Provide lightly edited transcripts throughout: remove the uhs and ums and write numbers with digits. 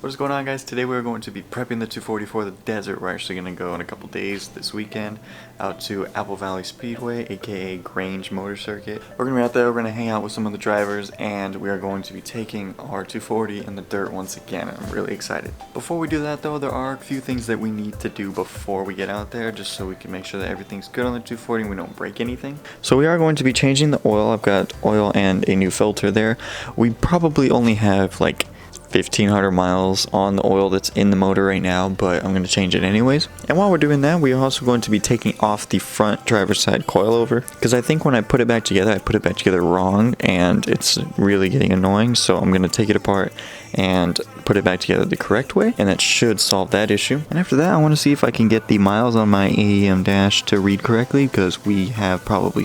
What is going on, guys? Today we're going to be prepping the 240 for the desert. We're actually going to go in a couple days this weekend out to Apple Valley Speedway, aka Grange Motor Circuit. We're going to be out there, we're going to hang out with some of the drivers, and we are going to be taking our 240 in the dirt once again. I'm really excited. Before we do that though, there are a few things that we need to do before we get out there, just so we can make sure that everything's good on the 240 and we don't break anything. So we are going to be changing the oil. I've got oil and a new filter there. We probably only have like 1,500 miles on the oil that's in the motor right now, but I'm going to change it anyways. And while we're doing that, we're also going to be taking off the front driver's side coilover, because I think when I put it back together, I put it back together wrong and it's really getting annoying. So I'm going to take it apart and put it back together the correct way, and that should solve that issue. And after that, I want to see if I can get the miles on my AEM dash to read correctly, because we have probably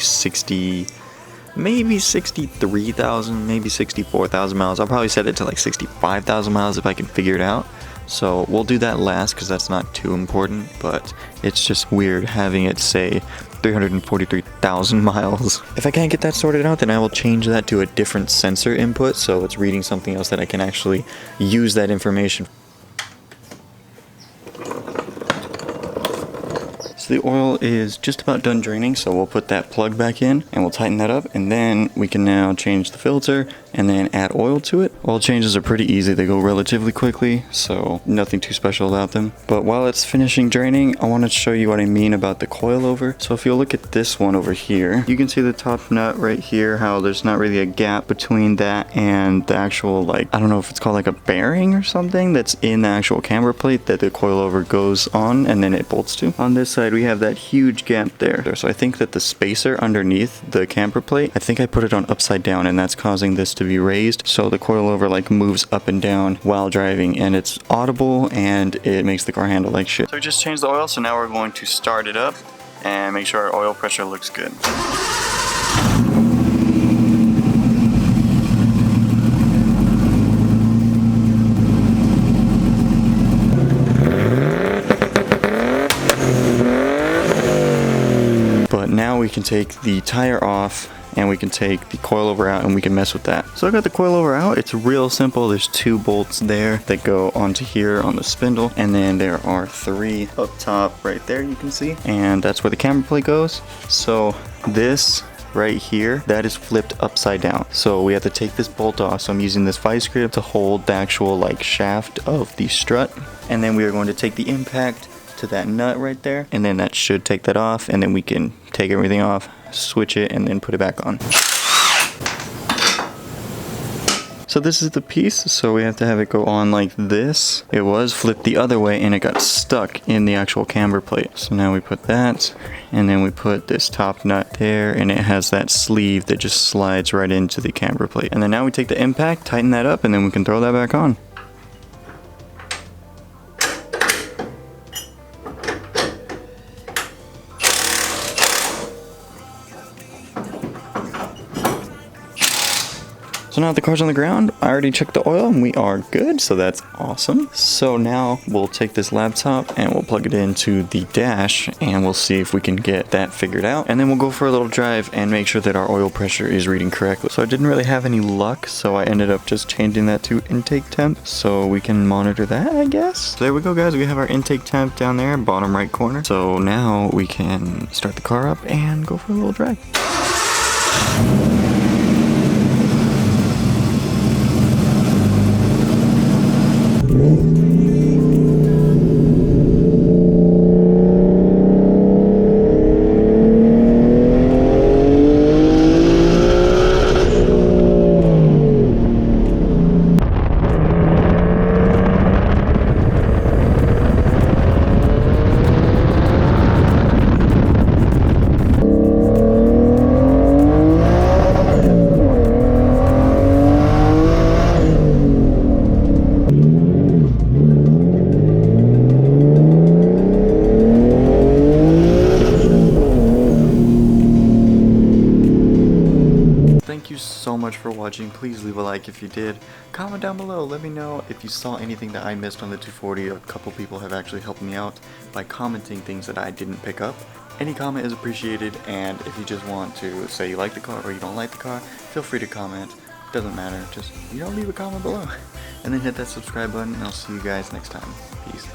maybe 63,000, maybe 64,000 miles. I'll probably set it to like 65,000 miles if I can figure it out. So we'll do that last because that's not too important, but it's just weird having it say 343,000 miles. If I can't get that sorted out, then I will change that to a different sensor input, so it's reading something else that I can actually use that information. So the oil is just about done draining, so we'll put that plug back in and we'll tighten that up, and then we can now change the filter and then add oil to it. Oil changes are pretty easy, they go relatively quickly, so nothing too special about them. But while it's finishing draining, I want to show you what I mean about the coilover. So if you look at this one over here, you can see the top nut right here, how there's not really a gap between that and the actual, like, I don't know if it's called like a bearing or something that's in the actual camber plate that the coilover goes on and then it bolts to. On this side we have that huge gap there. So I think that the spacer underneath the camber plate, I think I put it on upside down, and that's causing this to be raised, so the coilover like moves up and down while driving, and it's audible and it makes the car handle like shit. So we just changed the oil, so now we're going to start it up and make sure our oil pressure looks good. But now we can take the tire off and we can take the coilover out and we can mess with that. So I got the coilover out. It's real simple. There's 2 bolts there that go onto here on the spindle, and then there are 3 up top right there, you can see, and that's where the camber plate goes. So this right here, that is flipped upside down, so we have to take this bolt off. So I'm using this vice grip to hold the actual like shaft of the strut, and then we are going to take the impact to that nut right there, and then that should take that off, and then we can take everything off, switch it, and then put it back on. So this is the piece, so we have to have it go on like this. It was flipped the other way and it got stuck in the actual camber plate. So now we put that, and then we put this top nut there, and it has that sleeve that just slides right into the camber plate. And then now we take the impact, tighten that up, and then we can throw that back on. So now that the car's on the ground, I already checked the oil and we are good, so that's awesome. So now we'll take this laptop and we'll plug it into the dash, and we'll see if we can get that figured out. And then we'll go for a little drive and make sure that our oil pressure is reading correctly. So I didn't really have any luck, so I ended up just changing that to intake temp, so we can monitor that, I guess. So there we go, guys. We have our intake temp down there, bottom right corner. So now we can start the car up and go for a little drive. Thank you so much for watching. Please leave a like if you did. Comment down below. Let me know if you saw anything that I missed on the 240. A couple people have actually helped me out by commenting things that I didn't pick up. Any comment is appreciated, and if you just want to say you like the car or you don't like the car, feel free to comment doesn't matter. Just, leave a comment below. And then hit that subscribe button, and I'll see you guys next time. Peace.